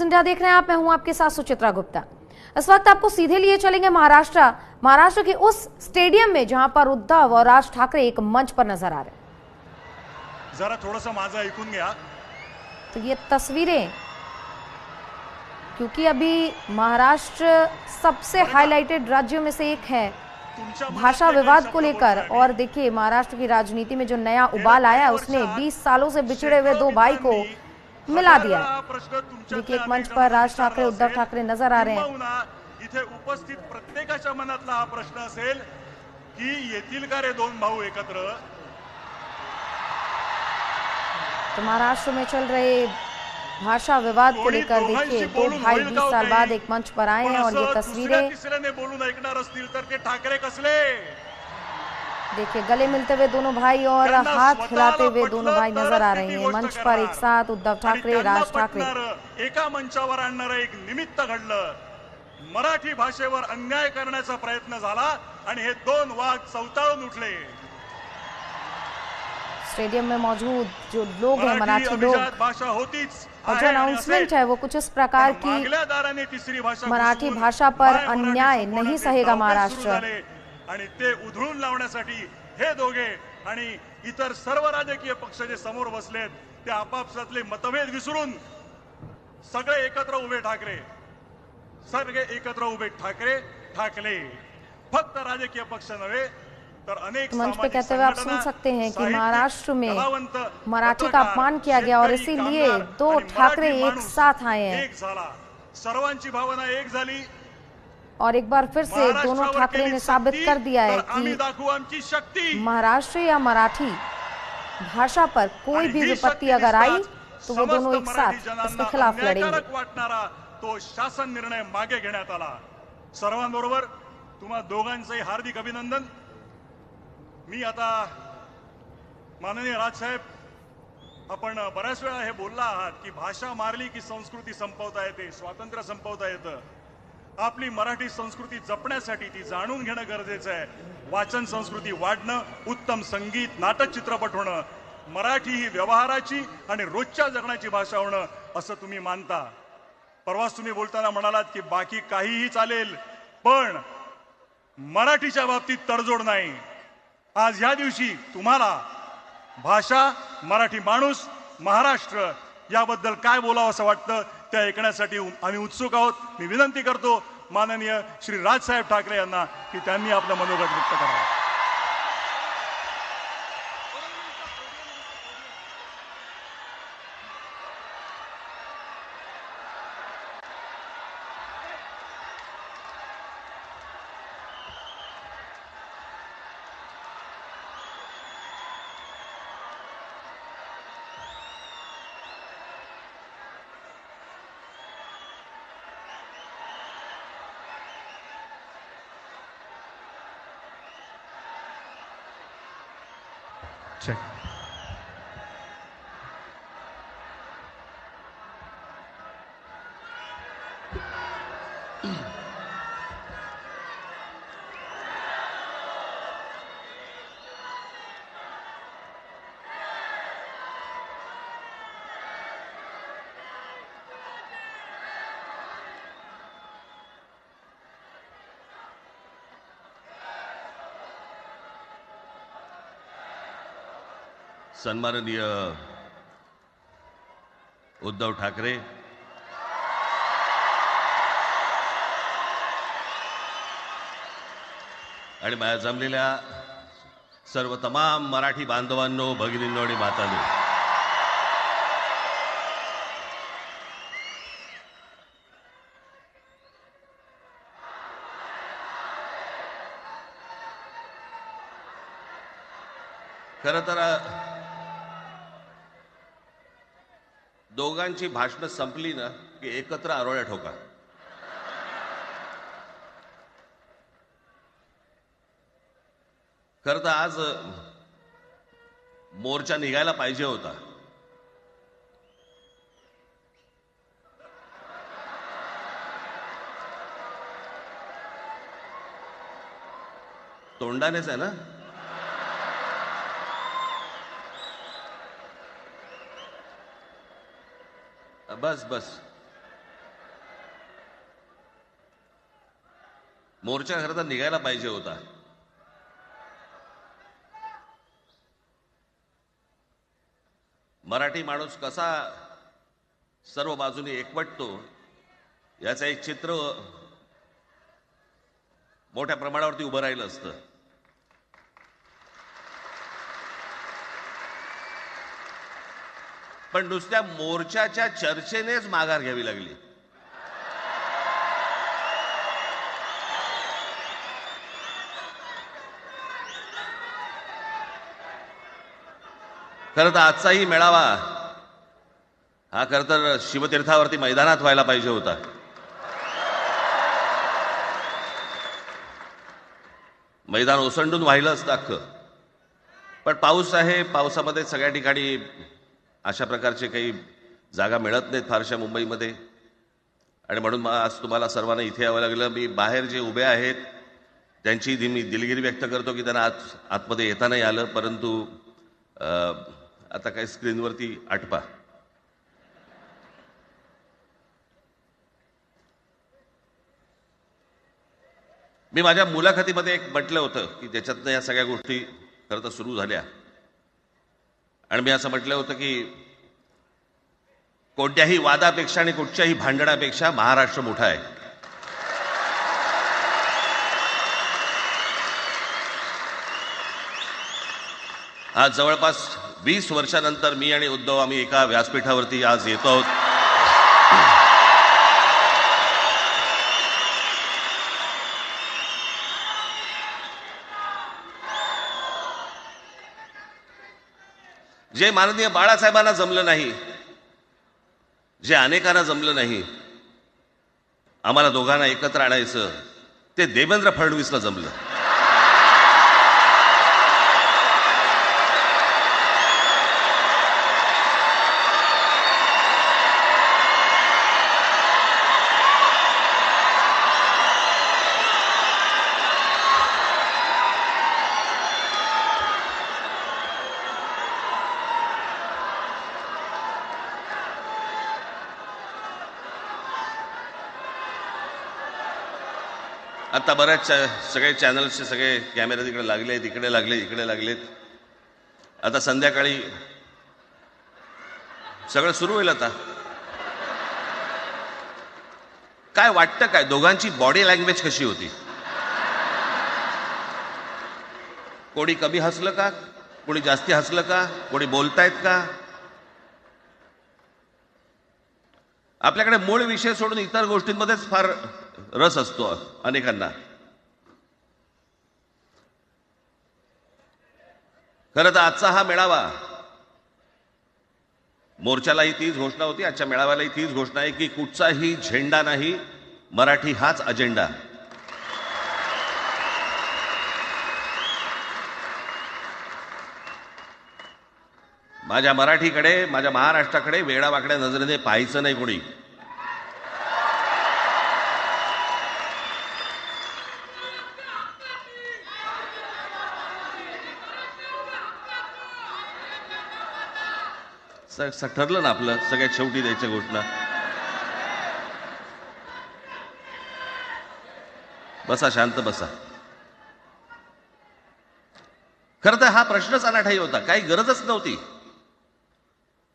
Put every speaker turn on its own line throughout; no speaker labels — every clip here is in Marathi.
न्यूज इंडिया देख रहे हैं आप। मैं हूं आपके साथ सुचित्रा गुप्ता। इस वक्त आपको सीधे लिए चलेंगे महाराष्ट्र के उस स्टेडियम में जहां पर उद्धव और राज ठाकरे एक मंच पर नजर आ रहे हैं।
जरा थोड़ा माझं ऐकून घ्या।
तो ये तस्वीरें, क्योंकि अभी महाराष्ट्र सबसे हाईलाइटेड राज्यों में से एक है भाषा विवाद को लेकर। और देखिए, महाराष्ट्र की राजनीति में जो नया उबाल आया है उसने 20 सालों से बिछड़े हुए दो भाई को मिला दिया। देखिए, एक मंच पर राज ठाकरे, उद्धव ठाकरे नजर आ रहे हैं।
इथे उपस्थित प्रत्येकाच्या मनातला हा प्रश्न असेल की येतील का रे दोन भाऊ एकत्र।
तो महाराष्ट्र में चल रहे भाषा विवाद को लेकर देखिए, दो भाई 20 साल बाद एक मंच पर आए हैं। और ये तस्वीरें
तिसऱ्याने बोलून ऐकणार असतील तर ते ठाकरे कसले।
देखिए, गले मिलते हुए दोनों भाई और हाथ हिलाते हुए दोनों भाई नजर आ रहे हैं मंच पर एक साथ। उद्धव ठाकरे, राज ठाकरे
एका मंचावर आणणारं एक निमित्त घडलं। मराठी भाषेवर अन्याय करण्याचा प्रयत्न झाला आणि हे दोन वाघ चौताळून उठले।
स्टेडियम में मौजूद जो लोग हैं, मराठी लोग,
भाषा होतीच
और जो अनाउंसमेंट है वो कुछ इस प्रकार की, मराठी भाषा पर अन्याय नहीं सहेगा महाराष्ट्र।
आणि ते उधळून लावण्यासाठी हे दोघे आणि इतर सर्व राजकीय पक्ष जे समोर बसलेत ते आपापसातले मतभेद विसरून सगळे एकत्र उभे ठाकरे, सगळे एकत्र उभे ठाकले। फक्त राजकीय पक्ष नव्हे तर अनेक
मंच पे कहते हुए आप सुन सकते हैं कि महाराष्ट्र में मराठी का अपमान किया गया और इसीलिए दो ठाकरे एक साथ आए हैं।
एक झाला, सर्वांची भावना एक झाली
और एक बार फिर से दोनों ठाकरे ने साबित कर दिया है कि महाराष्ट्र या मराठी भाषा पर कोई भी विपत्ति अगर आई तो वो दोनों एक साथ इसके खिलाफ लड़ेंगे।
तो शासन निर्णय मागे घेण्यात आला। सर्वांबरोबर तुम्हा दोघांचंही हार्दिक अभिनंदन। मी आता माननीय राजसाहेब, आपण बऱ्याच वेळा हे बोलला आहात की भाषा मारली की संस्कृती संपवता येते, स्वातंत्र्य संपवता येतं। आपली मराठी संस्कृती जपण्यासाठी ती जाणून घेणं गरजेचं आहे। वाचन संस्कृती वाढणं, उत्तम संगीत, नाटक, चित्रपट होणं, मराठी ही व्यवहाराची आणि रोजच्या जगण्याची भाषा होणं असं तुम्ही मानता। परवाच तुम्ही बोलताना म्हणालात की बाकी काहीही चालेल पण मराठीच्या बाबतीत तडजोड नाही। आज ह्या दिवशी तुम्हाला भाषा, मराठी माणूस, महाराष्ट्र याबद्दल काय बोलावं असं वाटतं ते ऐकण्यासाठी आम्ही उत्सुक आहोत। मी विनंती करतो माननीय श्री राजसाहेब ठाकरे यांना की त्यांनी आपलं मनोगत व्यक्त करावं।
Check.
सन्माननीय उद्धव ठाकरे, आणि माझ्या जमलेल्या सर्व तमाम मराठी बांधवांनो, भगिनींनो आणि मातांनो, खरं तर दोघांची भाषणं संपली ना की एकत्र आरोळ्या ठोका। खरं तर आज मोर्चा निघायला पाहिजे होता। तोंडानेच आहे ना। बस बस मोर्चा खरं तर निघायला पाहिजे होता. मराठी माणूस कसा सर्व बाजूने एकवटतो याचं एक चित्र मोठ्या प्रमाणावरती उभं राहिलं असतं. पण नुसत्या मोर्चाच्या चर्चेनेच माघार घ्यावी लागली. खरं तर आजचाही मेळावा हा खरं तर शिवतीर्थावरती मैदानात व्हायला पाहिजे होता. मैदान ओसंडून वाहिलं असतं अख्खं. पण पाऊस आहे, पावसामध्ये सगळ्या ठिकाणी अशा प्रकारचे काही जागा मिळत नाहीत फारशा मुंबईमध्ये. आणि म्हणून आज तुम्हाला सर्वांना इथे यावं लागलं. मी बाहेर जे उभे आहेत त्यांची मी दिलगिरी व्यक्त करतो की त्यांना आतमध्ये येता नाही आलं. परंतु आता काही स्क्रीनवरती आठवा. मी माझ्या मुलाखतीमध्ये एक म्हटलं होतं की ज्याच्यातनं या सगळ्या गोष्टी खरं तर सुरू झाल्या. आणि मी असं म्हटलं होतं की कोणत्याही वादापेक्षा आणि कुठच्याही भांडणापेक्षा महाराष्ट्र मोठा आहे. आज जवळपास 20 वर्षानंतर मी आणि उद्धव आम्ही एका व्यासपीठावरती आज येतो आहोत. जे माननीय बाळासाहेबांना जमलं नाही, जे अनेकांना जमलं नाही, आम्हाला दोघांना एकत्र आणायचं, ते देवेंद्र फडणवीसला जमलं. आता बऱ्याच सगळे चॅनल्सचे सगळे कॅमेरे तिकडे लागले, इकडे लागले, इकडे लागलेत. आता संध्याकाळी सगळं सुरू होईल. आता काय वाटतं, काय दोघांची बॉडी लँग्वेज कशी होती? कोणी कमी हसलं का, कोणी जास्ती हसलं का, कोणी बोलतायत का? आपल्याकडे मूळ विषय सोडून इतर गोष्टींमध्येच फार रस असतो अनेकांना. खरं तर आजचा हा मेळावा, मोर्चालाही तीच घोषणा होती, आजच्या मेळाव्यालाही तीच घोषणा आहे की कुठचाही झेंडा नाही, मराठी हाच अजेंडा. माझ्या मराठीकडे, माझ्या महाराष्ट्राकडे वेडावाकड्या नजरेने पाहायचं नाही कोणी. ठरलं ना आपलं, सगळ्यात शेवटी द्यायच्या घोषणा. बसा, शांत बसा. खरं तर हा प्रश्नच अनाठाई होता, काही गरजच नव्हती.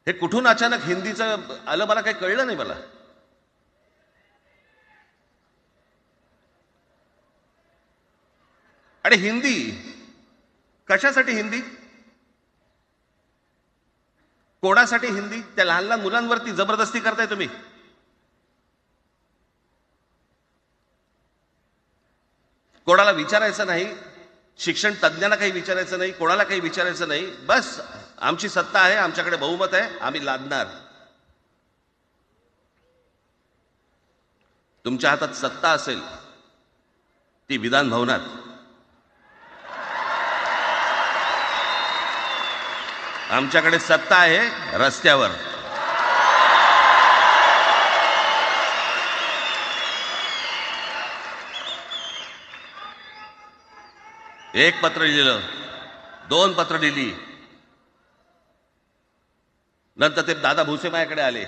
हे कुठून अचानक हिंदीचं आलं मला काही कळलं नाही. मला आणि हिंदी कशासाठी? हिंदी कोणासाठी? हिंदी त्या लहान लहान मुलांवरती जबरदस्ती करताय तुम्ही. कोणाला विचारायचं नाही, शिक्षण तज्ञांना काही विचारायचं नाही, कोणाला काही विचारायचं नाही. बस आमची सत्ता आहे, आमच्याकडे बहुमत आहे, आम्ही लादणार. तुमच्या हातात सत्ता असेल ती विधान भवनात, आमच्याकडे सत्ता आहे रस्त्यावर. एक पत्र लिहिलं, 2 पत्र लिहिली, नंतर ते दादा भुसे माझ्याकडे आले.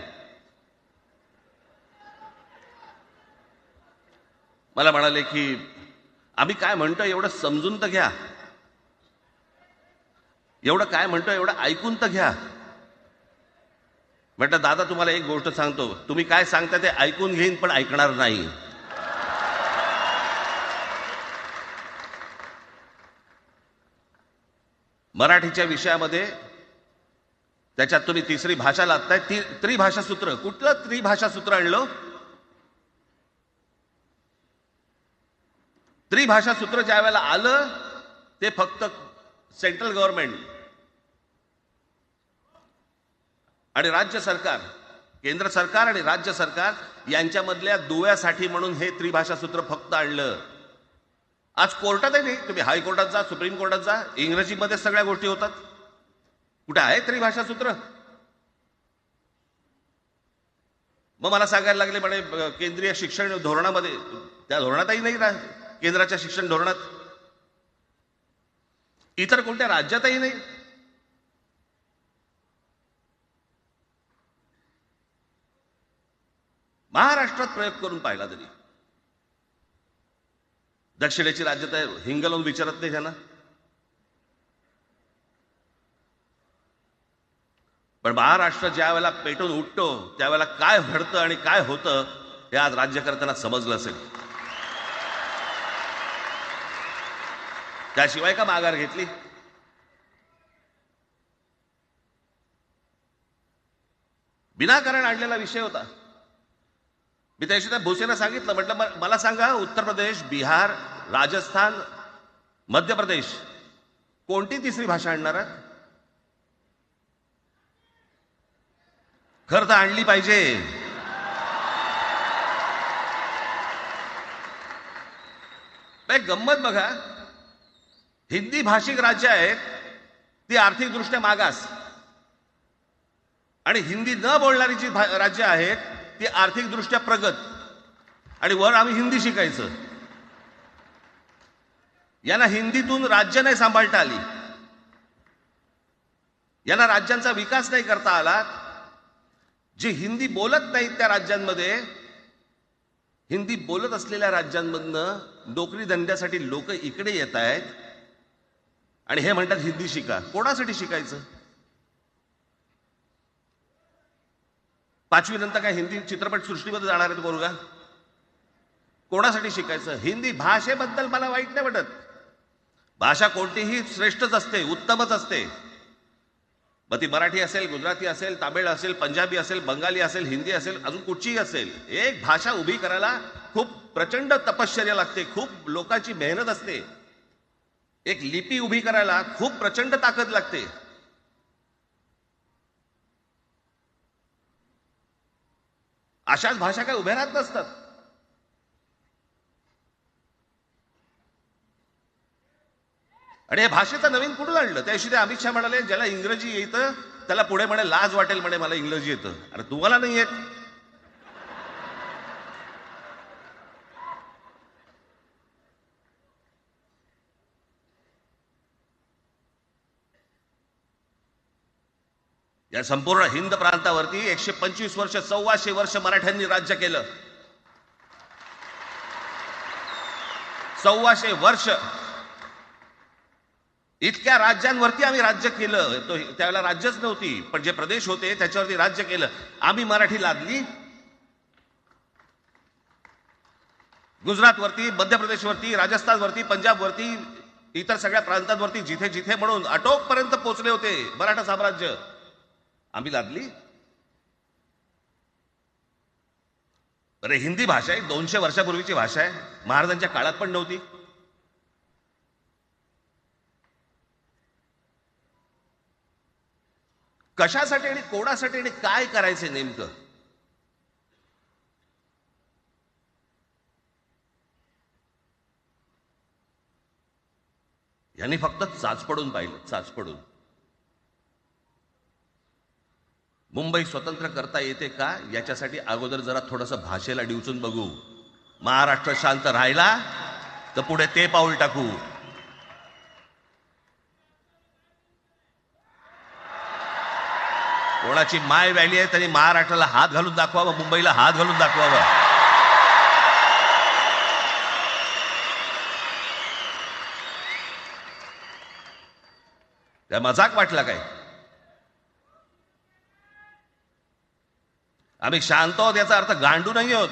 मला म्हणाले की आम्ही काय म्हणतो एवढं समजून तर घ्या, एवढं काय म्हणतो एवढं ऐकून तर घ्या. म्हटलं दादा तुम्हाला एक गोष्ट सांगतो, तुम्ही काय सांगता ते ऐकून घेईन पण ऐकणार नाही. मराठीच्या विषयामध्ये त्याच्यात तुम्ही तिसरी भाषा लादताय. त्रिभाषा सूत्र, कुठलं त्रिभाषा सूत्र आणलं? त्रिभाषा सूत्र ज्या वेळेला आलं ते फक्त सेंट्रल गव्हर्नमेंट आणि राज्य सरकार, केंद्र सरकार आणि राज्य सरकार यांच्यामधल्या दुव्यासाठी म्हणून हे त्रिभाषा सूत्र फक्त आणलं. आज कोर्टातही नाही, तुम्ही हायकोर्टात जा, सुप्रीम कोर्टात जा, इंग्रजीमध्ये सगळ्या गोष्टी होतात. कुठे आहे त्रिभाषा सूत्र? मग मला सांगायला लागले म्हणे केंद्रीय शिक्षण धोरणामध्ये, त्या धोरणातही नाही राहत, केंद्राच्या शिक्षण धोरणात, इतर कोणत्या राज्यातही नाही. महाराष्ट्रात प्रयोग करून पाहिला तरी दक्षिणेची राज्य तर हिंगलावून विचारत नाही त्यांना. पण महाराष्ट्र ज्या वेळेला पेटून उठतो त्यावेळेला काय घडतं आणि काय होतं हे आज राज्यकर्त्यांना समजलं असेल. त्याशिवाय का माघार घेतली? विनाकारण आणलेला विषय होता. मी त्याशी त्या भोसेला सांगितलं, म्हटलं मला सांगा उत्तर प्रदेश, बिहार, राजस्थान, मध्य प्रदेश कोणती तिसरी भाषा आणणार आहे? खरं तर आणली पाहिजे. एक गंमत बघा, हिंदी भाषिक राज्य आहेत ती आर्थिकदृष्ट्या मागास, आणि हिंदी न बोलणारी जी राज्य आहेत ती आर्थिकदृष्ट्या प्रगत, आणि वर आम्ही हिंदी शिकायचं. यांना हिंदीतून राज्य नाही सांभाळता आली, यांना राज्यांचा विकास नाही करता आला. जे हिंदी बोलत नाहीत त्या राज्यांमध्ये, हिंदी बोलत असलेल्या राज्यांमधनं नोकरी धंद्यासाठी लोक इकडे येत आहेत आणि हे म्हणतात हिंदी शिका. कोणासाठी शिकायचं? 5वी नंतर काय हिंदी चित्रपट सृष्टीमध्ये जाणार आहेत पोरगा? कोणासाठी शिकायचं? हिंदी भाषेबद्दल मला वाईट नाही वाटत, भाषा कोणतीही श्रेष्ठच असते, उत्तमच असते. मग ती मराठी असेल, गुजराती असेल, तामिळ असेल, पंजाबी असेल, बंगाली असेल, हिंदी असेल, अजून कुठचीही असेल. एक भाषा उभी करायला खूप प्रचंड तपश्चर्या लागते, खूप लोकांची मेहनत असते. एक लिपी उभी करायला खूप प्रचंड ताकद लागते. अशाच भाषा काय उभ्या राहत नसतात. आणि या भाषेचं नवीन कुठून आणलं? त्याविषयी अमित शहा म्हणाले ज्याला इंग्रजी येतं त्याला पुढे म्हणे लाज वाटेल, म्हणे मला इंग्रजी येतं. अरे तुम्हाला नाही येत? या संपूर्ण हिंद प्रांतावरती 125 वर्ष, 1400 वर्ष मराठ्यांनी राज्य केलं. 1400 वर्ष इतक्या राज्यांवरती आम्ही राज्य केलं. तो त्यावेळेला राज्यच नव्हती, पण जे प्रदेश होते त्याच्यावरती राज्य केलं. आम्ही मराठी लादली गुजरातवरती, मध्य प्रदेशवरती, राजस्थानवरती, पंजाबवरती, इतर सगळ्या प्रांतांवरती जिथे जिथे म्हणून अटोकपर्यंत पोहोचले होते मराठा साम्राज्य, आम्ही लादली. अरे हिंदी भाषा आहे 200 वर्षापूर्वीची भाषा आहे, महाराजांच्या काळात पण नव्हती. कशासाठी आणि कोणासाठी आणि काय करायचे नेमकं? यांनी फक्त चाचपडून पाहिलं, चाचपडून. मुंबई स्वतंत्र करता येते का याच्यासाठी अगोदर जरा थोडंसं भाषेला डिवचून बघू. महाराष्ट्र शांत राहिला तर पुढे ते पाऊल टाकू. कोणाची माय व्हॅली आहे त्यांनी महाराष्ट्राला हात घालून दाखवावा, मुंबईला हात घालून दाखवावा. काय मजाक वाटला काय? आम्ही शांत आहोत याचा अर्थ गांडू नाही आहोत.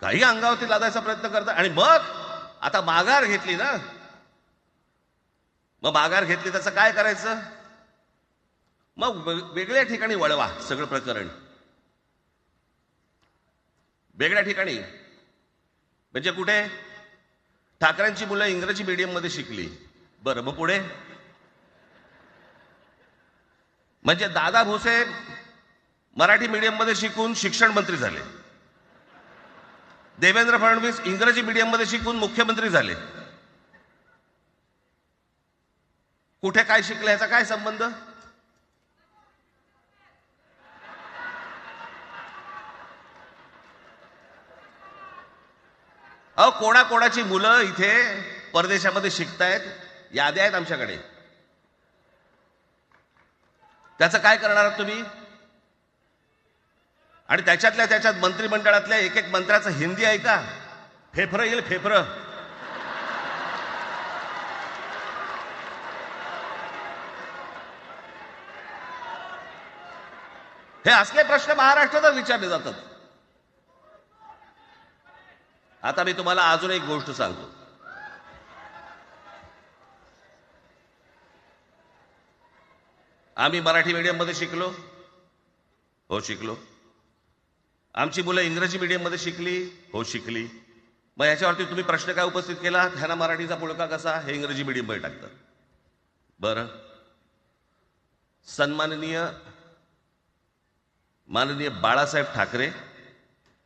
काही अंगावरती लादायचा प्रयत्न करतात आणि मग आता माघार घेतली ना, मग माघार घेतली त्याचं काय करायचं? मग वेगळ्या ठिकाणी वळवा सगळं प्रकरण. वेगळ्या ठिकाणी म्हणजे कुठे? ठाकरेंची मुलं इंग्रजी मीडियम मध्ये शिकली, बरं मग पुढे? म्हणजे दादा भुसे मराठी मीडियम मध्ये शिकून शिक्षण मंत्री झाले, देवेंद्र फडणवीस इंग्रजी मीडियम मध्ये शिकून मुख्यमंत्री झाले. कुठे काय शिकले याचा काय संबंध? अहो, कोणाकोणाची मुलं इथे परदेशामध्ये शिकतायत, याद्या आहेत आमच्याकडे. त्याचं काय करणार आहात तुम्ही? आणि त्याच्यातल्या त्याच्यात मंत्रिमंडळातल्या एक एक मंत्र्याचं हिंदी आहे का? फेफरं येईल, फेफरं. हे असले प्रश्न महाराष्ट्रातच विचारले जातात. आता मी तुम्हाला अजून एक गोष्ट सांगतो. आम्ही मराठी मीडियम मध्ये शिकलो, हो शिकलो. आमची मुलं इंग्रजी मीडियम मध्ये शिकली, हो शिकली. मग याच्यावरती तुम्ही प्रश्न काय उपस्थित केला? ह्यांना मराठीचा पुळका कसा? हे इंग्रजी मीडियम मध्ये टाकतात. बरं, सन्माननीय माननीय बाळासाहेब ठाकरे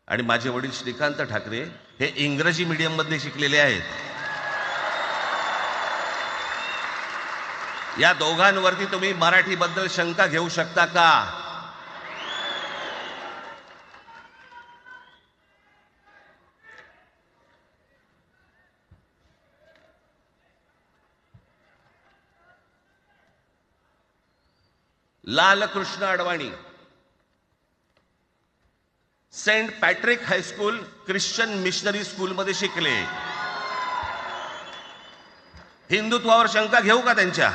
आणि माझे वडील श्रीकांत ठाकरे हे इंग्रजी मीडियम मध्ये शिकलेले आहेत. या दोघांवरती तुम्ही मराठीबद्दल शंका घेऊ शकता का? Lal Krishna Advani Saint Patrick high school Christian missionary school मध्ये शिकले. हिंदुत्वावर शंका घेऊ का त्यांच्या?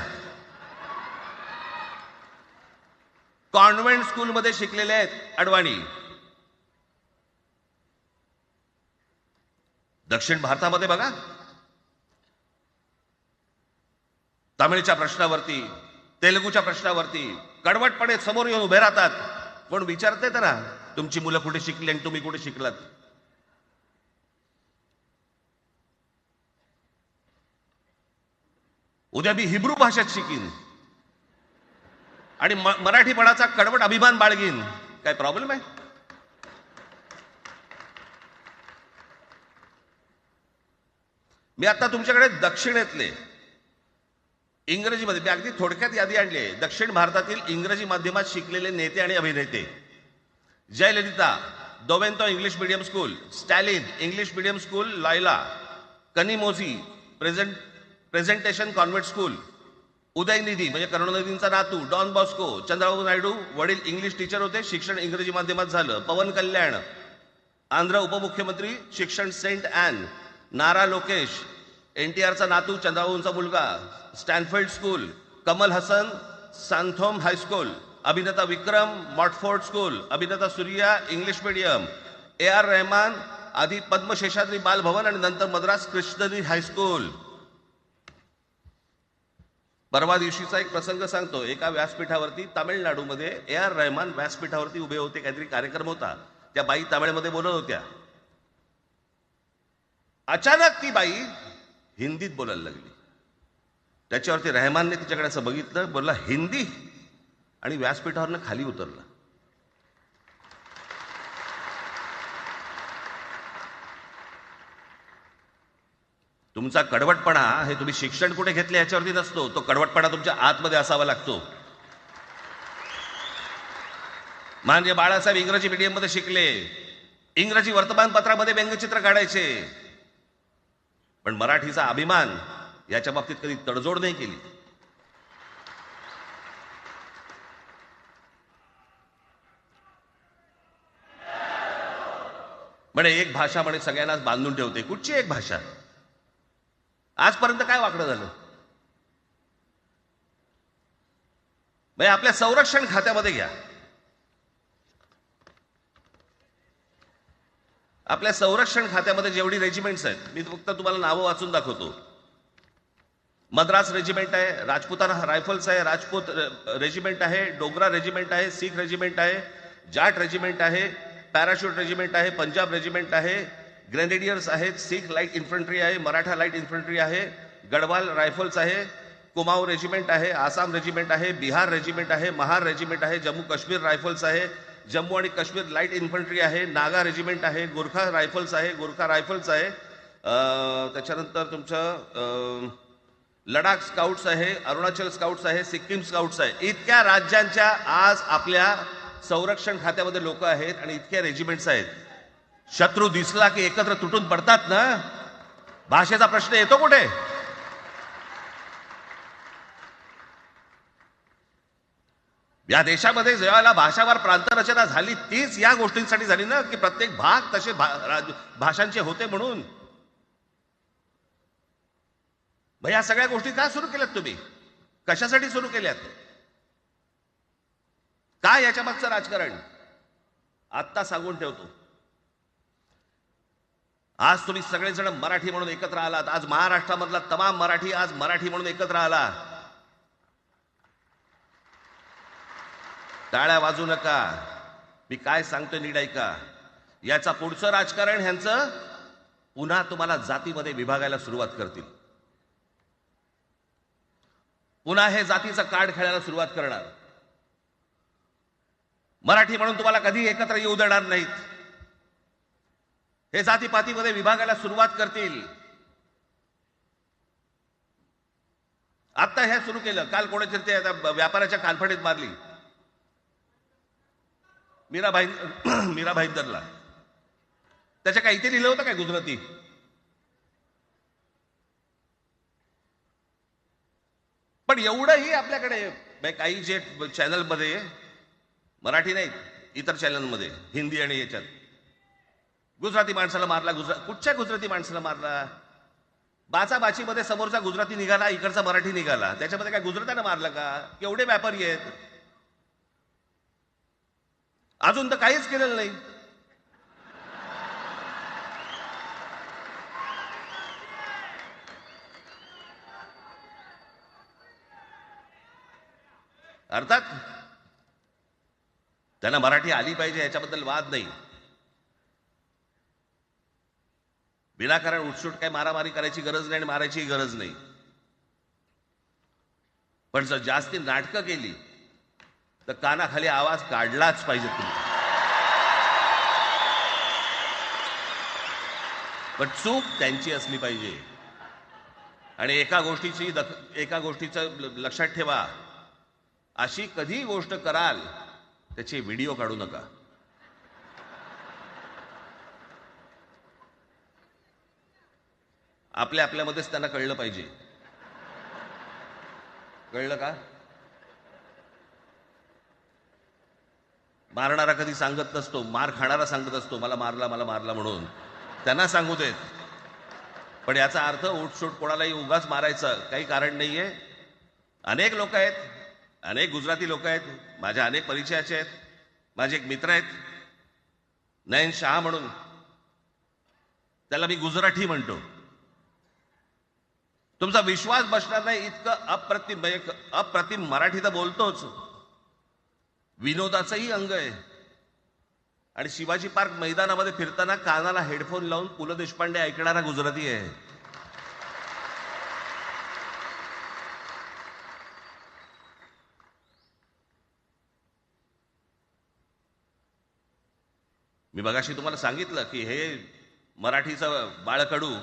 कॉन्व्हेंट स्कूल मध्ये शिकलेले आहेत अडवाणी. दक्षिण भारतामध्ये बघा, तमिळच्या प्रश्नावरती, तेलुगूच्या प्रश्नावरती कडवटपणे समोर येऊन उभे राहतात. पण विचारते तर ना, तुमची मुलं कुठे शिकली आणि तुम्ही कुठे शिकलात? उद्या मी हिब्रू भाषेत शिकीन आणि मराठीपणाचा कडवट अभिमान बाळगीन. काय प्रॉब्लेम आहे? मी आता तुमच्याकडे दक्षिणेतले इंग्रजीमध्ये, मी अगदी थोडक्यात यादी आणली आहे. दक्षिण भारतातील इंग्रजी माध्यमात शिकलेले नेते आणि अभिनेते: Jayalalithaa Doveton English medium school, Stalin English medium school Loyola, Kanimozhi Presentation Convent school, Udhayanidhi म्हणजे करुणानिधींचा नातू डॉन बॉस्को, चंद्रबाबू नायडू वडील इंग्लिश टीचर होते, शिक्षण इंग्रजी माध्यमात झालं. पवन कल्याण आंध्र उपमुख्यमंत्री, शिक्षण सेंट ॲन. नारा लोकेश NTRचा नातू, चंद्रबाबूंचा मुलगा, Stanford school. Kamal Haasan Santhome high school. अभिनेता विक्रम मॉटफोर्ड स्कूल. अभिनेता Suriya English medium. AR Rahman आधी पद्मशेषाद्री बालभवन आणि नंतर मद्रास क्रिश्नरी हायस्कूल. परवा दिवशीचा एक प्रसंग सांगतो. एका व्यासपीठावरती तामिळनाडूमध्ये AR रहमान व्यासपीठावरती उभे होते, काहीतरी कार्यक्रम होता. त्या बाई तामिळमध्ये बोलत होत्या. अचानक ती बाई हिंदीत बोलायला लागली. त्याच्यावरती रहमानने तिच्याकडे असं बघितलं, बोलला हिंदी, आणि व्यासपीठावरनं खाली उतरला. तुमचा कडवटपणा हे तुम्ही शिक्षण कुठे घेतले याच्यावरती नसतो, तो कडवटपणा तुमच्या आतमध्ये असावा लागतो. माननीय बाळासाहेब इंग्रजी मीडियम मध्ये शिकले, इंग्रजी वर्तमानपत्रामध्ये व्यंगचित्र काढायचे, पण मराठीचा अभिमान याच्या बाबतीत कधी तडजोड नाही केली. म्हणे एक भाषा म्हणे सगळ्यांनाच बांधून ठेवते. कुठची एक भाषा? आजपर्यंत काय वाकडं झालं? म्हणजे आपल्या संरक्षण खात्यामध्ये घ्या, आपल्या संरक्षण खात्यामध्ये जेवढी रेजिमेंट्स आहेत, मी फक्त तुम्हाला नावं वाचून दाखवतो. मद्रास रेजिमेंट आहे, राजपुताना रायफल्स आहे, राजपूत रेजिमेंट आहे, डोगरा रेजिमेंट आहे, सीख रेजिमेंट आहे, जाट रेजिमेंट आहे, पॅराशूट रेजिमेंट आहे, पंजाब रेजिमेंट आहे, ग्रेनेडियर्स आहेत, सीख लाईट इन्फंट्री आहे, मराठा लाईट इन्फंट्री आहे, गढवाल रायफल्स आहे, कुमाऊ रेजिमेंट आहे, आसाम रेजिमेंट आहे, बिहार रेजिमेंट आहे, महार रेजिमेंट आहे, जम्मू काश्मीर रायफल्स आहे, जम्मू आणि काश्मीर लाईट इन्फंट्री आहे, नागा रेजिमेंट आहे, गोरखा रायफल्स आहे, गोरखा रायफल्स आहे, त्याच्यानंतर तुमचं लडाख स्काउट्स आहे, अरुणाचल स्काउट्स आहे, सिक्कीम स्काउट्स आहे. इतक्या राज्यांच्या आज आपल्या संरक्षण खात्यामध्ये लोक आहेत आणि इतक्या रेजिमेंट्स आहेत. शत्रू दिसला की एकत्र तुटून पडतात ना. भाषेचा प्रश्न येतो कुठे? या देशामध्ये ज्यावेळेला भाषावार प्रांतरचना झाली तीच या गोष्टींसाठी झाली ना, की प्रत्येक भाग तसे भाषांचे होते म्हणून. या सगळ्या गोष्टी का सुरू केल्यात तुम्ही? कशासाठी सुरू केल्यात? काय याच्या मागचं राजकारण? आत्ता सांगून ठेवतो, आज तुम्ही सगळेजण मराठी म्हणून एकत्र आलात. आज महाराष्ट्रामधला तमाम मराठी आज मराठी म्हणून एकत्र आला. टाळ्या वाजू नका, मी काय सांगतोय नीट ऐका. याचा पुढचं राजकारण ह्यांचं पुन्हा तुम्हाला जातीमध्ये विभागायला सुरुवात करतील. पुन्हा हे जातीचं कार्ड खेळायला सुरुवात करणार. मराठी म्हणून तुम्हाला कधी एकत्र येऊ देणार नाहीत. हे जातीपातीमध्ये विभागायला सुरुवात करतील. आता हे सुरू केलं. काल कोणाच्या ते व्यापाऱ्याच्या कानफडीत मारली मीरा भाईंदरला. त्याच्या काय इथे लिहिलं होतं काय गुजराती? पण एवढंही आपल्याकडे काही जे चॅनलमध्ये, मराठी नाही इतर चॅनलमध्ये, हिंदी आणि याच्यात गुजराती माणसाला मारला. कुठच्या गुजराती माणसाला मारला? बाचाबाचीमध्ये समोरचा गुजराती निघाला, इकडचा मराठी निघाला. त्याच्यामध्ये काय गुजरात्यानं मारलं का? केवढे व्यापारी आहेत. अजून तर काहीच केलेलं नाही. अर्थात त्यांना मराठी आली पाहिजे याच्याबद्दल वाद नाही. विनाकारण उठसूट काही मारामारी करायची गरज नाही आणि मारायची गरज नाही. पण जर जास्ती नाटकं केली तर कानाखाली आवाज काढलाच पाहिजे तुम्ही. पण चूक त्यांची असली पाहिजे. आणि एका गोष्टीचं लक्षात ठेवा, अशी कधी गोष्ट कराल त्याचे व्हिडिओ काढू नका. आपल्यामध्येच त्यांना कळलं पाहिजे. कळलं का? मारणारा कधी सांगत नसतो, मार खाणारा सांगत असतो मला मारला म्हणून. त्यांना सांगू देत. पण याचा अर्थ उठसूट कोणालाही उगाच मारायचं काही कारण नाहीये. अनेक लोक आहेत, अनेक गुजराती लोक आहेत, माझ्या अनेक परिचयाचे आहेत. माझे एक मित्र आहेत नयन शाह म्हणून, त्याला मी गुजराठी म्हणतो. तुमचा विश्वास बसणार नाही इतकं अप्रतिम मराठी तर बोलतोच, विनोदाचंही अंग आहे. आणि शिवाजी पार्क मैदानामध्ये फिरताना कानाला हेडफोन लावून पु ल देशपांडे ऐकणारा गुजराती आहे. मी मगाशी तुम्हाला सांगितलं की हे मराठीचं बाळकडू,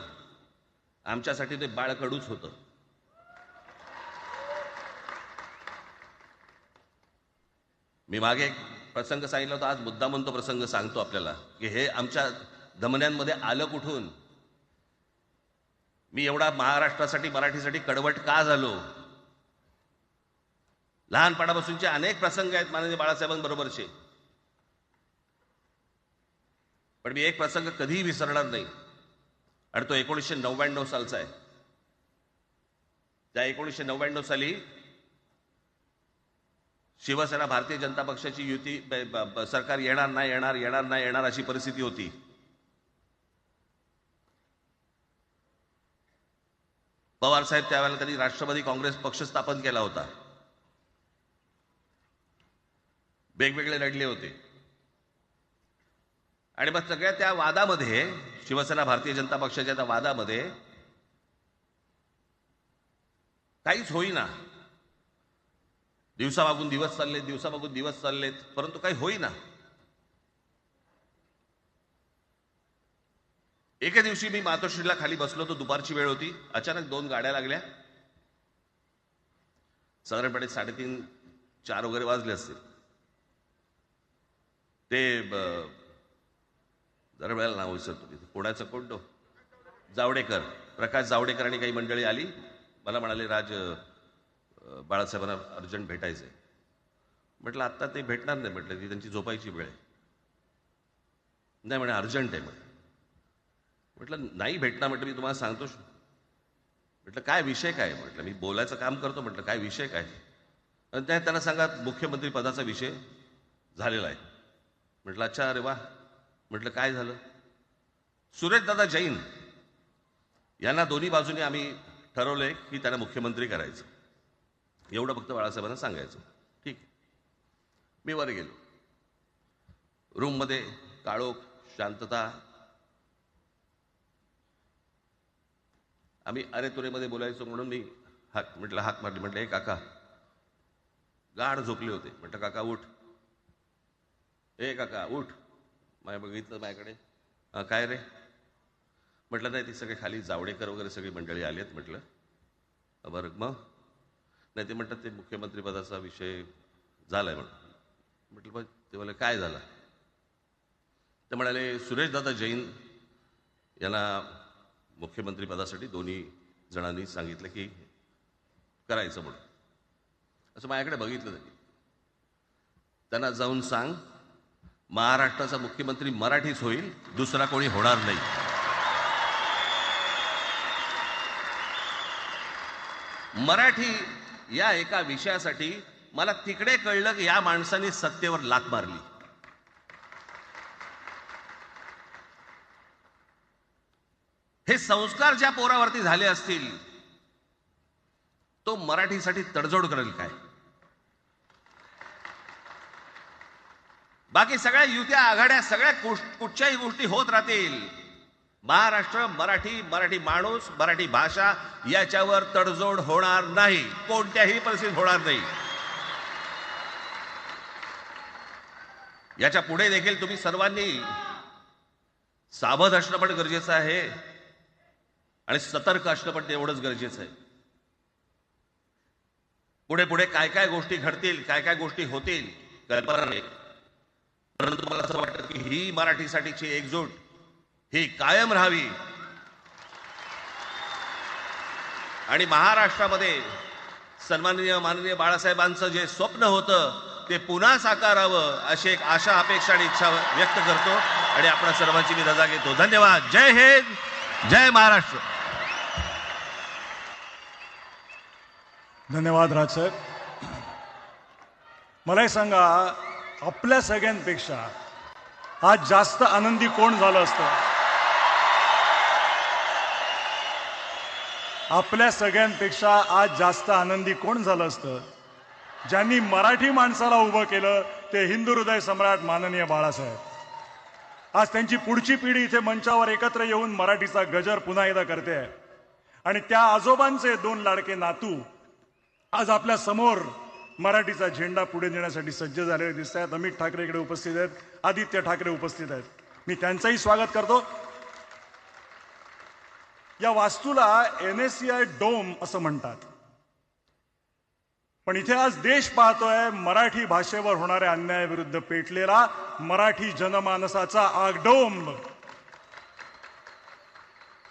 आमच्यासाठी ते बाळकडूच होतं. मी मागे एक प्रसंग सांगितला होता, आज मुद्दामून तो प्रसंग सांगतो आपल्याला की हे आमच्या धमन्यांमध्ये आलं कुठून. मी एवढा महाराष्ट्रासाठी मराठीसाठी कडवट का झालो. लहानपणापासूनचे अनेक प्रसंग आहेत माननीय बाळासाहेबांबरोबरचे. पण मी एक प्रसंग कधीही विसरणार नाही, आणि तो 1999 सालचा आहे. त्या 1999 साली शिवसेना भारतीय जनता पक्षाची युती सरकार येणार नाही अशी परिस्थिती होती. पवार साहेब त्यावेळेला त्यांनी राष्ट्रवादी काँग्रेस पक्ष स्थापन केला होता. वेगवेगळे लढले होते, आणि मग सगळ्या त्या वादामध्ये, शिवसेना भारतीय जनता पक्षाच्या त्या वादामध्ये काहीच होईना. दिवसामागून दिवस चाललेत, परंतु काही होईना. एके दिवशी मी मातोश्रीला खाली बसलो होतो, दुपारची वेळ होती. अचानक 2 गाड्या लागल्या. साधारणपणे 3:30-4 वगैरे वाजले असतील. ते जरा वेळेला नाव विसरतो, पुण्याचं कोण, जावडेकर, प्रकाश जावडेकर आणि काही मंडळी आली. मला म्हणाले, राज, बाळासाहेबांना अर्जंट भेटायचंय. म्हटलं आत्ता ते भेटणार नाही. म्हटलं ती त्यांची झोपायची वेळ आहे. नाही म्हणे अर्जंट आहे. म्हटलं नाही भेटणार. म्हटलं मी तुम्हाला सांगतो. म्हटलं काय विषय काय? म्हटलं मी बोलायचं काम करतो. म्हटलं काय विषय काय? आणि त्यांना सांगा मुख्यमंत्री पदाचा विषय झालेला आहे. म्हटलं अच्छा, अरे वा. म्हटलं काय झालं? सुरेशदादा जैन यांना दोन्ही बाजूने आम्ही ठरवलंय की त्यांना मुख्यमंत्री करायचं. एवढं फक्त बाळासाहेबांना सांगायचं. ठीक. मी वर गेलो. रूममध्ये काळोख, शांतता. आम्ही अरे तुरेमध्ये बोलायचो म्हणून मी हाक मारली. म्हटलं हे काका गाढ झोपले होते. म्हटलं काका उठ. ए काका उठ. बघितलं माझ्याकडे. काय रे? म्हटलं नाही, ती सगळे खाली जावडेकर वगैरे सगळी मंडळी आली आहेत. म्हटलं बरं मग? नाही, ते म्हणतात ते मुख्यमंत्री पदाचा विषय झालाय म्हणून. म्हटलं बघ. ते म्हणाले काय झालं? ते म्हणाले सुरेशदादा जैन यांना मुख्यमंत्री पदासाठी दोन्ही जणांनी सांगितलं की करायचं म्हणून. असं माझ्याकडे बघितलं त्यांनी. त्यांना जाऊन सांग, महाराष्ट्राचा मुख्यमंत्री मराठीच होईल, दुसरा कोणी होणार नाही. मराठी या एका विषयासाठी मला तिकडे कळलं की या माणसाने सत्तेवर लाथ मारली. हे संस्कार ज्या पोरावरती झाले असतील, तो मराठीसाठी तडजोड करेल काय? बाकी सगळ्या युत्या, आघाड्या, सगळ्या कुठच्याही गोष्टी होत राहतील. महाराष्ट्र, मराठी माणूस, मराठी भाषा याच्यावर तडजोड होणार नाही. कोणत्याही परिस्थितीत होणार नाही. याच्या पुढे देखील तुम्ही सर्वांनी सावध असणं पण गरजेचं आहे, आणि सतर्क असणं पण तेवढंच गरजेचं आहे. पुढे पुढे काय काय गोष्टी घडतील, काय काय गोष्टी होतील कल्पना नाही. परंतु मला असं वाटतं की ही मराठीसाठीची एकजूट ही कायम राहावी, आणि महाराष्ट्रामध्ये माननीय बाळासाहेबांचं जे स्वप्न होतं ते पुन्हा साकारावं अशी एक आशा, अपेक्षा आणि इच्छा व्यक्त करतो, आणि आपल्या सर्वांची मी रजा घेतो. धन्यवाद. जय हिंद, जय महाराष्ट्र.
धन्यवाद राजसाहेब. मला सांगा, आपल्या सगळ्यांपेक्षा आज जास्त आनंदी कोण झालं असतं? आपल्या सगळ्यांपेक्षा आज जास्त आनंदी कोण झालं असतं? ज्यांनी मराठी माणसाला उभं केलं ते हिंदू हृदय सम्राट माननीय बाळासाहेब. आज त्यांची पुढची पिढी इथे मंचावर एकत्र येऊन मराठीचा गजर पुन्हा एकदा करते आहे, आणि त्या आजोबांचे 2 लाडके नातू आज आपल्या समोर मराठीचा झेंडा पुढे नेण्यासाठी सज्ज झालेले दिसत आहेत. अमित ठाकरे इकडे उपस्थित आहेत, आदित्य ठाकरे उपस्थित आहेत. मी त्यांचंही स्वागत करतो. या वास्तूला NSCI डोम असं म्हणतात, पण इथे आज देश पाहतोय मराठी भाषेवर होणाऱ्या अन्यायाविरुद्ध पेटलेला मराठी जनमानसाचा आगडोंब.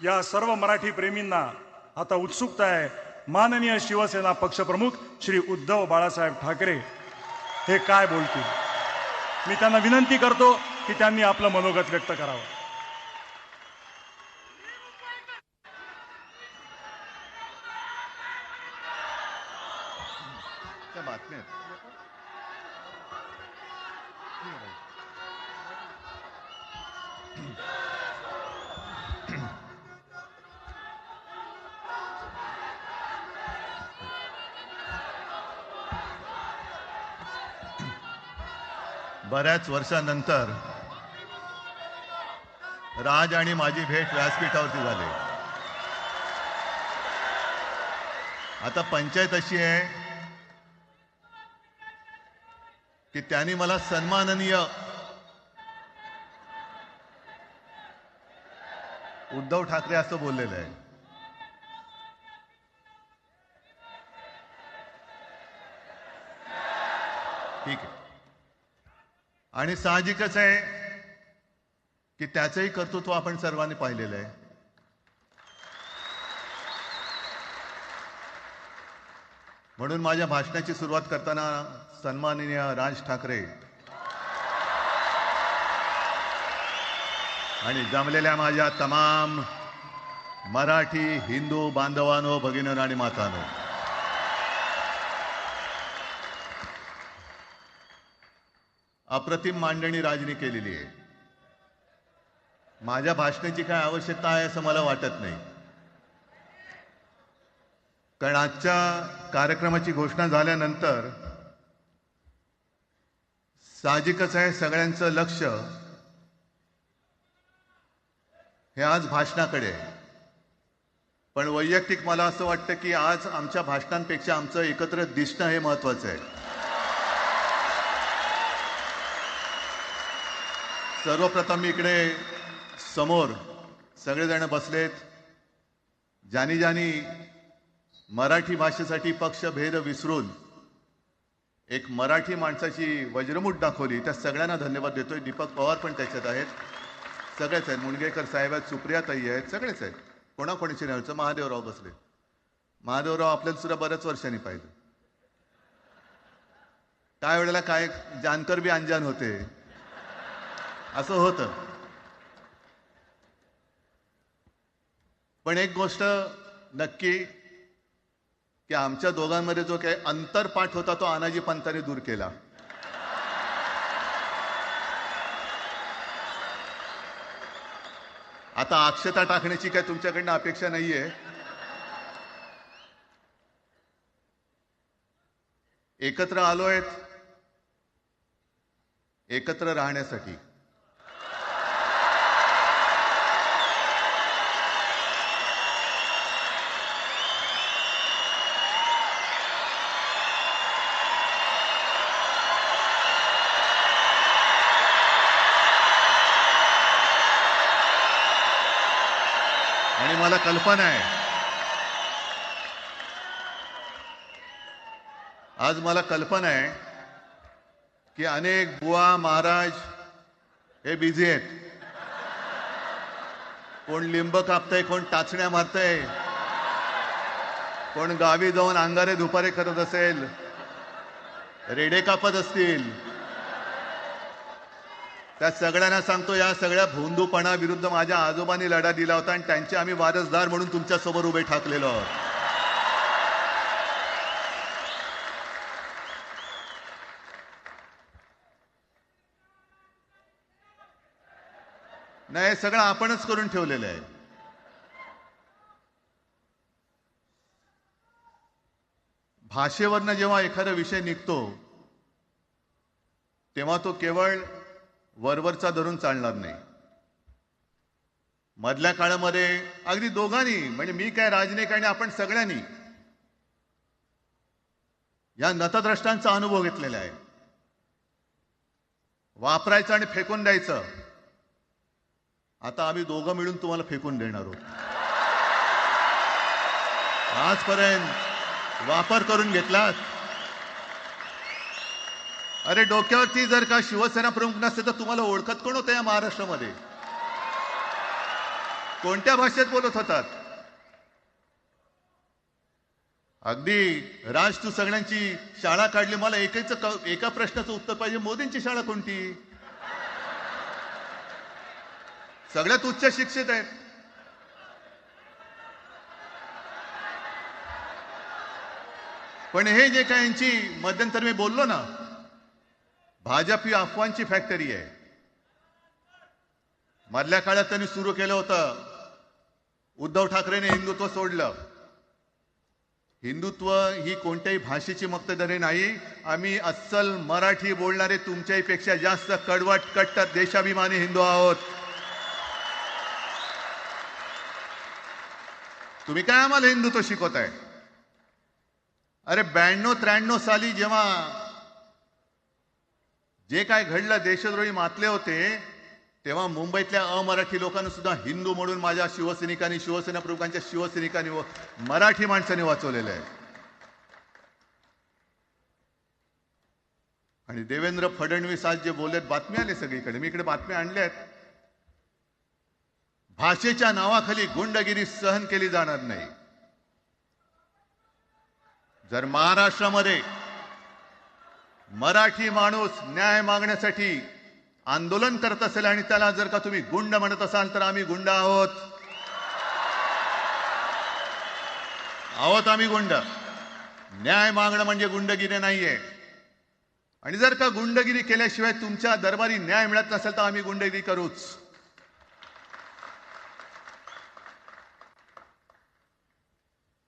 या सर्व मराठी प्रेमींना आता उत्सुकता आहे, माननीय शिवसेना पक्षप्रमुख श्री उद्धव बाळासाहेब ठाकरे हे काय बोलतील. मी त्यांना विनंती करतो की की त्यांनी आपलं मनोगत व्यक्त करावं.
त्या बातम्या आहेत. बऱ्याच वर्षानंतर राज आणि माझी भेट व्यासपीठावरती झाली. आता पंचायत अशी आहे की त्यांनी मला सन्माननीय उद्धव ठाकरे असं बोललेलं आहे. ठीक आहे. आणि साहजिकच आहे की त्याचंही कर्तृत्व आपण सर्वांनी पाहिलेलं आहे. म्हणून माझ्या भाषणाची सुरुवात करताना सन्माननीय राज ठाकरे आणि जमलेल्या माझ्या तमाम मराठी हिंदू बांधवांनो, भगिनींनो आणि मातांनो, अप्रतिम मांडणी राजनी केलेली आहे. माझ्या भाषणाची काय आवश्यकता आहे असं मला वाटत नाही, कारण आजच्या कार्यक्रमाची घोषणा झाल्यानंतर साहजिकच आहे सगळ्यांचं लक्ष हे आज भाषणाकडे आहे. पण वैयक्तिक मला असं वाटतं की आज आमच्या भाषणांपेक्षा आमचं एकत्र दिसणं हे महत्वाचं आहे. सर्वप्रथम इकडे समोर सगळेजण बसलेत. ज्यांनी ज्यांनी मराठी भाषेसाठी पक्षभेद विसरून एक मराठी माणसाची वज्रमूठ दाखवली, त्या सगळ्यांना धन्यवाद देतोय. दीपक पवार पण त्याच्यात आहेत, सगळेच आहेत. मुणगेकर साहेब आहेत, सुप्रियाताई आहेत, सगळेच आहेत. कोणाकोणाची नाही. महादेवराव बसले. महादेवराव आपल्याला सुद्धा बऱ्याच वर्षांनी पाहिलं. काय वेळेला काय जानकर बी अनजान होते, असं होतं. पण एक गोष्ट नक्की की आमच्या दोघांमध्ये जो काही अंतरपाठ होता तो आनाजी पंतांनी दूर केला. आता अक्षता टाकण्याची काय तुमच्याकडनं अपेक्षा नाहीये. एकत्र आलोय एकत्र राहण्यासाठी. आणि मला कल्पना आहे, आज मला कल्पना आहे की अनेक बुवा महाराज हे बिझी आहेत. कोण लिंब कापतंय, कोण टाचण्या मारतंय, कोण गावी जाऊन अंगारे दुपारे करत असेल, रेडे कापत असतील. त्या सगळ्यांना सांगतो, या सगळ्या भोंदूपणा विरुद्ध माझ्या आजोबांनी लढा दिला होता आणि त्यांचे आम्ही वारसदार म्हणून तुमच्या समोर उभे ठाकलेलो आहोत. नाही, सगळं आपणच करून ठेवलेलं आहे. भाषेवरनं जेव्हा एखादा विषय निघतो तेव्हा तो केवळ वरवरचा धरून चालणार नाही. मधल्या काळामध्ये अगदी दोघांनी, म्हणजे मी काय राजनिक आणि आपण सगळ्यांनी या नतद्रष्टांचा अनुभव घेतलेला आहे. वापरायचं आणि फेकून द्यायचं. आता आम्ही दोघं मिळून तुम्हाला फेकून देणार आहोत. आजपर्यंत वापर करून घेतलात. अरे डोक्यावरती जर का शिवसेना प्रमुख नसते तर तुम्हाला ओळखत कोण होतं या महाराष्ट्रामध्ये? कोणत्या भाषेत बोलत होतात? अगदी राज, तू सगळ्यांची शाळा काढली. मला एका प्रश्नाचं उत्तर पाहिजे, मोदींची शाळा कोणती? सगळ्यात उच्च शिक्षित आहेत. पण हे जे काय यांची मध्यंतर मी बोललो ना, भाजप ही अफवांची फॅक्टरी आहे. मधल्या काळात त्यांनी सुरू केलं होतं, उद्धव ठाकरेने हिंदुत्व सोडलं. हिंदुत्व ही कोणत्याही भाषेची मक्तेदारी नाही. आम्ही अस्सल मराठी बोलणारे तुमच्याही पेक्षा जास्त कडवट कट्टर देशाभिमानी हिंदू आहोत. तुम्ही काय आम्हाला हिंदुत्व शिकवताय? अरे 92-93 साली जेव्हा जे काय घडलं, देशद्रोही मातले होते, तेव्हा मुंबईतल्या अमराठी लोकांना सुद्धा हिंदू म्हणून माझ्या शिवसैनिकांनी, शिवसेना प्रमुखांच्या शिवसैनिकांनी व मराठी माणसांनी वाचवलेलं आहे. आणि देवेंद्र फडणवीस आज जे बोललेत, बातम्या आले सगळीकडे, मी इकडे बातम्या आणल्यात. भाषेच्या नावाखाली गुंडगिरी सहन केली जाणार नाही. जर महाराष्ट्रामध्ये मराठी माणूस न्याय मागण्यासाठी आंदोलन करत असेल आणि त्याला जर का तुम्ही गुंड म्हणत असाल, तर आम्ही गुंड आहोत. आम्ही गुंड. न्याय मागणं म्हणजे गुंडगिरी नाहीये. आणि जर का गुंडगिरी केल्याशिवाय तुमच्या दरबारी न्याय मिळत नसेल, तर आम्ही गुंडगिरी करूच.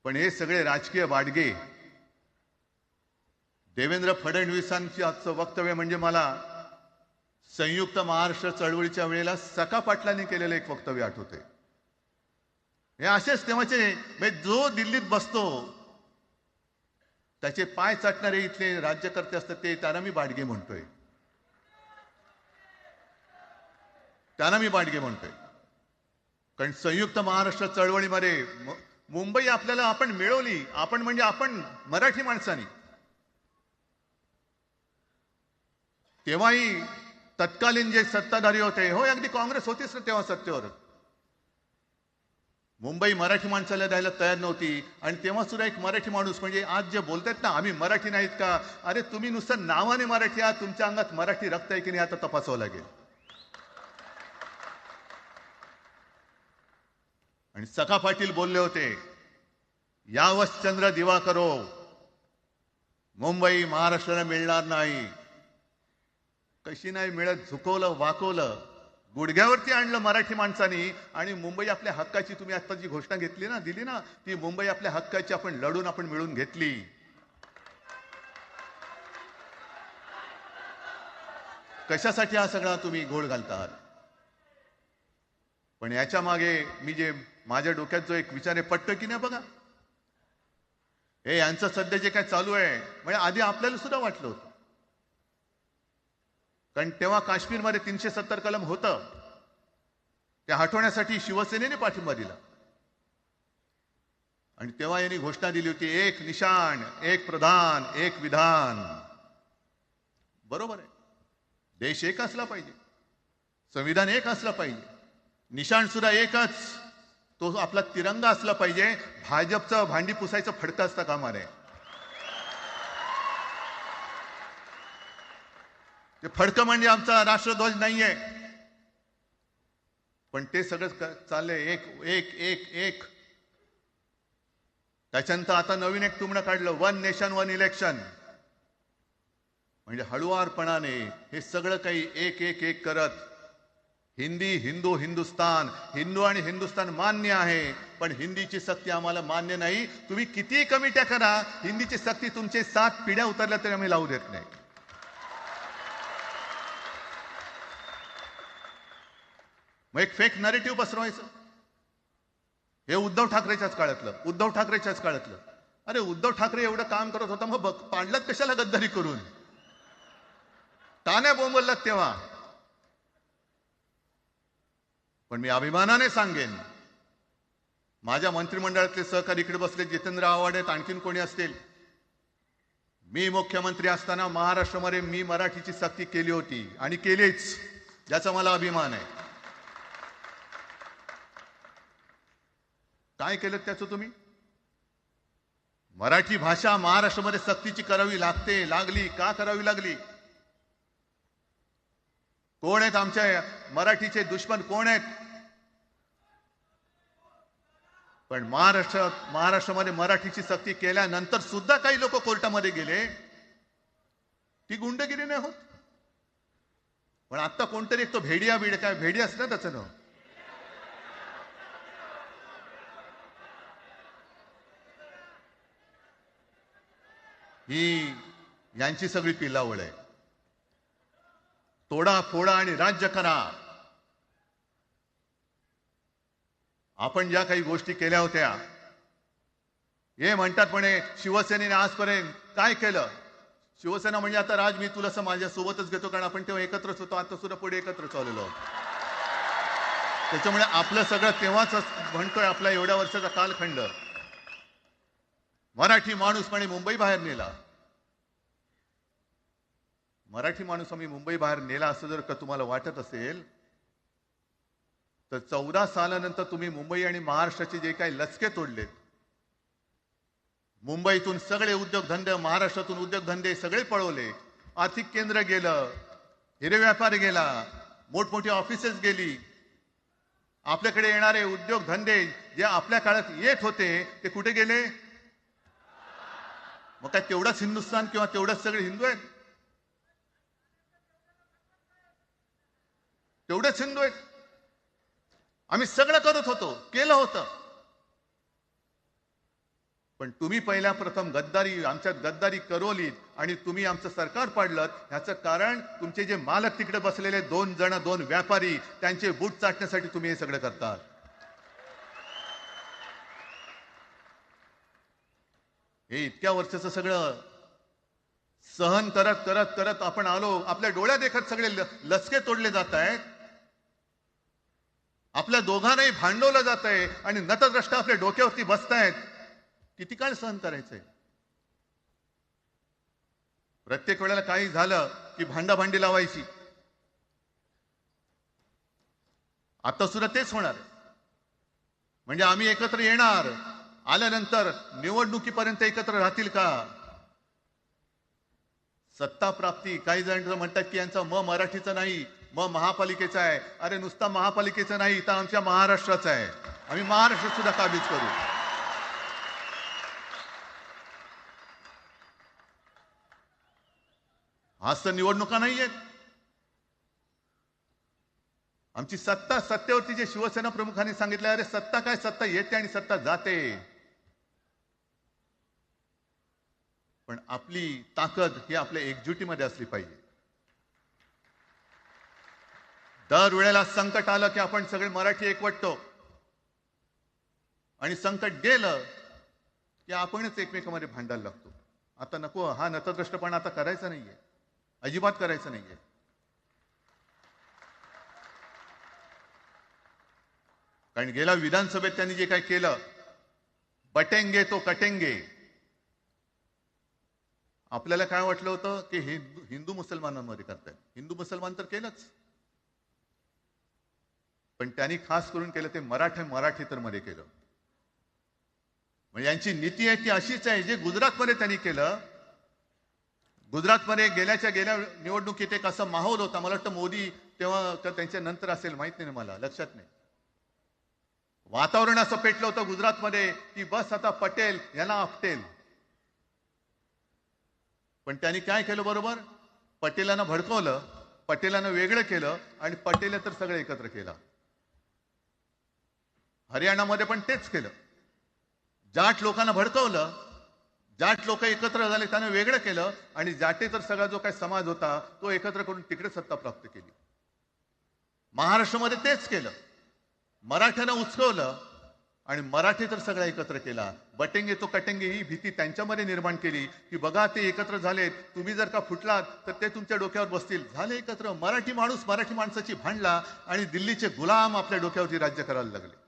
पण हे सगळे राजकीय वाडगे. देवेंद्र फडणवीसांची आजचं वक्तव्य म्हणजे मला संयुक्त महाराष्ट्र चळवळीच्या वेळेला सखा पाटलांनी केलेलं एक वक्तव्य आठवते. हे असेच तेव्हाचे, जो दिल्लीत बसतो त्याचे पाय चाटणारे इथले राज्यकर्ते असतात, ते त्यांना मी बाडगे म्हणतोय. कारण संयुक्त महाराष्ट्र चळवळीमध्ये मुंबई आपल्याला आपण मिळवली. आपण म्हणजे आपण मराठी माणसांनी. तेव्हाही तत्कालीन जे सत्ताधारी होते, हो अगदी काँग्रेस होतीच ना तेव्हा सत्तेवर, मुंबई मराठी माणसाला द्यायला तयार नव्हती. आणि तेव्हा सुद्धा एक मराठी माणूस, म्हणजे आज जे बोलतात ना आम्ही मराठी नाहीत का, अरे तुम्ही नुसतं नावाने मराठी आहात, तुमच्या अंगात मराठी रक्त आहे की नाही आता तपासावं लागेल. आणि सखा पाटील बोलले होते, यावश चंद्र दिवा करो, मुंबई महाराष्ट्राला मिळणार नाही. कशी नाही मिळत, झुकवलं, वाकवलं, गुडघ्यावरती आणलं मराठी माणसानी. आणि मुंबई आपल्या हक्काची, तुम्ही आता जी घोषणा घेतली ना, दिली ना, ती मुंबई आपल्या हक्काची आपण लढून आपण मिळून घेतली. कशासाठी हा सगळा तुम्ही घोळ घालता? पण याच्या मागे मी जे माझ्या डोक्यात जो एक विचार आहे, पटतो की नाही बघा. हे यांचं सध्या जे काय चालू आहे, म्हणजे आधी आपल्याला सुद्धा वाटलं होतं. कारण तेव्हा काश्मीरमध्ये 370 कलम होतं, ते हटवण्यासाठी शिवसेनेने पाठिंबा दिला. आणि तेव्हा यांनी घोषणा दिली होती, एक निशाण, एक प्रधान, एक विधान. बरोबर आहे, देश एक असला पाहिजे, संविधान एक असला पाहिजे, निशाण सुद्धा एकच, तो आपला तिरंगा असला पाहिजे. भाजपचं भांडी पुसायचं फडकं असतं कामा नये. ते फडकं म्हणजे आमचा राष्ट्रध्वज नाहीये. पण ते सगळं चाललंय एक एक एक एक. त्याच्यानंतर आता नवीन एक तुमणं काढलं, 1 नेशन 1 इलेक्शन. म्हणजे हळुवारपणाने हे सगळं काही एक एक एक करत, हिंदी, हिंदू, हिंदुस्तान, हिंदू आणि हिंदुस्तान मान्य आहे, पण हिंदीची सक्ती आम्हाला मान्य नाही. तुम्ही किती कमिट्या करा, हिंदीची सक्ती तुमचे 7 पिढ्या उतरल्या तरी आम्ही लावू देत नाही. मग एक फेक नरेटिव्ह पसरवायचं. हे उद्धव ठाकरेच्याच काळातलं. अरे उद्धव ठाकरे एवढं काम करत होता, मग पाडलात कशाला गद्दारी करून? टाण्या बोंबललात तेव्हा. पण मी अभिमानाने सांगेन, माझ्या मंत्रिमंडळातले सहकारी इकडे बसले, जितेंद्र आव्हाड आहेत, आणखीन कोणी असतील. मी मुख्यमंत्री असताना महाराष्ट्रामध्ये मी मराठीची सक्ती केली होती आणि केलीच, ज्याचा मला अभिमान आहे. काय केलं त्याचं तुम्ही? मराठी भाषा महाराष्ट्रामध्ये सक्तीची करावी लागली. का करावी लागली? कोण आहेत आमच्या मराठीचे दुश्मन? कोण आहेत? पण महाराष्ट्रामध्ये मराठीची सक्ती केल्यानंतर सुद्धा काही लोक कोर्टामध्ये गेले. ती गुंडगिरी नाही होत. पण आता कोणतरी एक तो भेडिया काय भेडिया असतं त्याचं नाव, ही यांची सगळी पिल्लावळ आहे. तोडा फोडा आणि राज्य करा. आपण ज्या काही गोष्टी केल्या होत्या, हे म्हणतात म्हणे शिवसेनेने आजपर्यंत काय केलं. शिवसेना म्हणजे आता राज मी तुला माझ्या सोबतच घेतो, कारण आपण तेव्हा एकत्रच होतो, आता सुद्धा पुढे एकत्र चाललेलो आहोत. त्याच्यामुळे आपलं सगळं तेव्हाच म्हणतोय, आपला एवढ्या वर्षाचा कालखंड मराठी माणूस म्हणे मुंबई बाहेर नेला. मराठी माणूस आम्ही मुंबई बाहेर नेला असं जर का तुम्हाला वाटत असेल तर 14 सालानंतर तुम्ही मुंबई आणि महाराष्ट्राचे जे काही लचके तोडलेत, मुंबईतून सगळे उद्योगधंदे, महाराष्ट्रातून उद्योगधंदे सगळे पळवले, आर्थिक केंद्र गेलं, हिरे व्यापार गेला, मोठमोठी ऑफिसेस गेली. आपल्याकडे येणारे उद्योगधंदे जे आपल्या काळात येत होते ते कुठे गेले? मग काय तेवढाच हिंदुस्थान किंवा तेवढाच सगळे हिंदू आहेत? तेवढेच हिंदू आहेत. आम्ही सगळं करत होतो, केलं होतं. पण तुम्ही पहिल्या प्रथम गद्दारी, आमच्यात गद्दारी करवलीत आणि तुम्ही आमचं सरकार पाडलं. ह्याचं कारण तुमचे जे मालक तिकडे बसलेले 2 व्यापारी, त्यांचे बूट चाटण्यासाठी तुम्ही हे सगळं करतात. हे इतक्या वर्षाचं सगळं सहन करत करत करत आपण आलो. आपल्या डोळ्या देखत सगळे लचके तोडले जात आहेत. आपल्या दोघांनाही भांडवलं जात आहे आणि नतद्रष्टा आपल्या डोक्यावरती बसतायत. किती काळ सहन करायचंय? प्रत्येक वेळेला काही झालं की भांडाभांडी लावायची. आता सुद्धा तेच होणार. म्हणजे आम्ही एकत्र येणार, आल्यानंतर निवडणुकीपर्यंत एकत्र राहतील का? सत्ता प्राप्ती, काही जण म्हणतात की यांचा मराठीचा नाही, महापालिकेचा आहे. अरे नुसता महापालिकेचा नाही, तर आमच्या महाराष्ट्राचा आहे. आम्ही महाराष्ट्र सुद्धा काबीज करू. आज तर निवडणुका नाहीयेत. आमची सत्ता, सत्तेवरती जे शिवसेना प्रमुखांनी सांगितलं, अरे सत्ता काय, सत्ता येते आणि सत्ता जाते. पण आपली ताकद ही आपल्या एकजुटीमध्ये असली पाहिजे. दर वेळेला संकट आलं की आपण सगळे मराठी एकवटतो आणि संकट गेलं की आपणच एकमेकांमध्ये भांडायला लागतो. आता नको, हा नतद्रष्टपणा आता करायचा नाहीये, अजिबात करायचं नाहीये. कारण गेल्या विधानसभेत त्यांनी जे काय केलं, बटेंगे तो कटेंगे. आपल्याला काय वाटलं होतं की हिंदू मुसलमानांमध्ये करतायत. हिंदू मुसलमान तर केलंच, पण त्यांनी खास करून केलं ते मराठीतर मध्ये केलं. म्हणजे यांची नीती आहे ती अशीच आहे. जे गुजरातमध्ये त्यांनी केलं, गुजरातमध्ये गेल्या निवडणुकीत एक असा माहोल होता. मला वाटतं मोदी तेव्हा का त्यांच्या नंतर असेल, माहित नाही, मला लक्षात नाही. वातावरण असं पेटलं होतं गुजरातमध्ये की बस आता पटेल यांना आपटेल. पण त्यांनी काय केलं बरोबर? पटेलांना भडकवलं, पटेलांना वेगळं केलं आणि पटेल तर सगळं एकत्र केलं. हरियाणामध्ये पण तेच केलं. जाट लोकांना भडकवलं, जाट लोक एकत्र झाले, त्यांना वेगळं केलं आणि जाटेतर सगळा जो काही समाज होता तो एकत्र करून तिकडे सत्ता प्राप्त केली. महाराष्ट्रामध्ये तेच केलं. मराठ्यांना उचकवलं आणि मराठी तर सगळा एकत्र केला. बटेंगे तो कटेंगे ही भीती त्यांच्यामध्ये निर्माण केली की बघा ते एकत्र झालेत, तुम्ही जर का फुटलात तर ते तुमच्या डोक्यावर बसतील. झाले एकत्र. मराठी माणूस मराठी माणसाची भांडला आणि दिल्लीचे गुलाम आपल्या डोक्यावरती राज्य करायला लागले.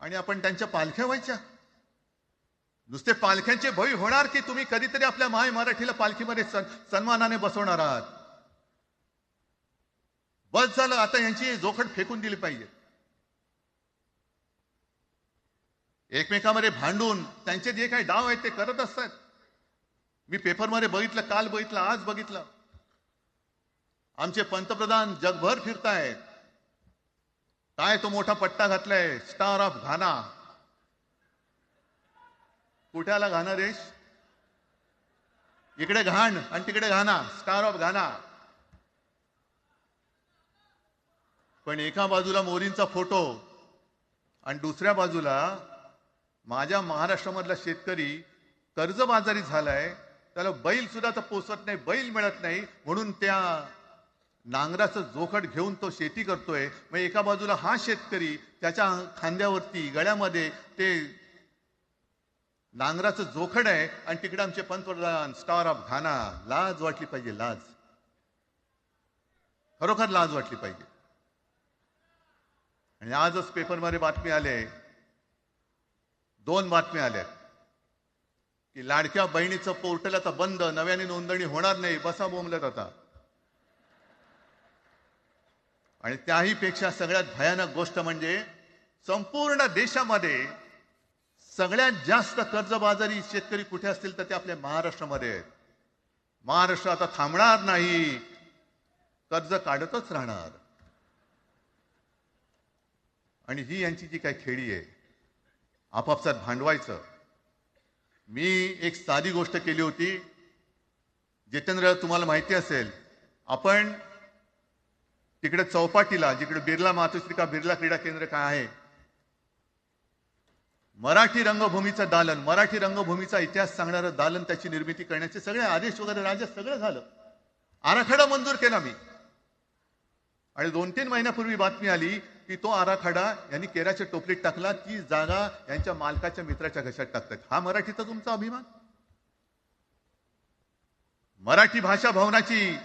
आणि आपण त्यांच्या पालख्या व्हायच्या. नुसते पालख्यांचे भय होणार की तुम्ही कधीतरी आपल्या माय मराठीला पालखीमध्ये सन्मानाने बसवणार आहात. बस झालं. आता यांची जोखड फेकून दिली पाहिजे. एकमेकांमध्ये भांडून त्यांचे जे काही डाव आहेत ते करत असतात. मी पेपरमध्ये बघितलं, काल बघितलं, आज बघितलं. आमचे पंतप्रधान जगभर फिरतायत. काय तो मोठा पट्टा घातलाय, स्टार ऑफ घाना. कुठे आला घाना देश? इकडे घाण आणि तिकडे घाना, स्टार ऑफ घाना. पण एका बाजूला मोदींचा फोटो आणि दुसऱ्या बाजूला माझ्या महाराष्ट्रामधला शेतकरी कर्जबाजारी झालाय, त्याला बैल सुद्धा तर पोचत नाही, बैल मिळत नाही, म्हणून त्या नांगराचं जोखड घेऊन तो शेती करतोय. मग एका बाजूला हा शेतकरी, त्याच्या खांद्यावरती गळ्यामध्ये ते नांगराचं जोखड आहे, आणि तिकडे आमचे पंतप्रधान स्टार ऑफ घाना. लाज वाटली पाहिजे, लाज, खरोखर लाज वाटली पाहिजे. आणि आजच पेपरमध्ये बातमी आले, 2 बातम्या आल्या की लाडक्या बहिणीचं पोर्टल आता बंद, नव्याने नोंदणी होणार नाही. बसा बोंबलत आता. आणि त्याही पेक्षा सगळ्यात भयानक गोष्ट म्हणजे संपूर्ण देशामध्ये सगळ्यात जास्त कर्जबाजारी शेतकरी कुठे असतील तर ते आपल्या महाराष्ट्रामध्ये आहेत. महाराष्ट्र आता थांबणार नाही, कर्ज काढतच राहणार. आणि ही यांची जी काही खेळी आहे, आपापसात भांडवायचं. मी एक साधी गोष्ट केली होती. जितेंद्र, तुम्हाला माहिती असेल, आपण तिकडे चौपाटीला, जिकडे बिर्ला मातोश्री का बिर्ला क्रीडा केंद्र काय आहे, मराठी रंगभूमीचं दालन, मराठी रंगभूमीचा इतिहास सांगणारं दालन, त्याची निर्मिती करण्याचे सगळे आदेश वगैरे राज्यात सगळं झालं. आराखडा मंजूर केला मी. आणि 2-3 महिन्यापूर्वी बातमी आली की तो आराखडा यांनी केराच्या टोपलीत टाकला, ती जागा यांच्या मालकाच्या मित्राच्या घशात टाकतात. हा मराठीचा तुमचा अभिमान? मराठी भाषा भवनाची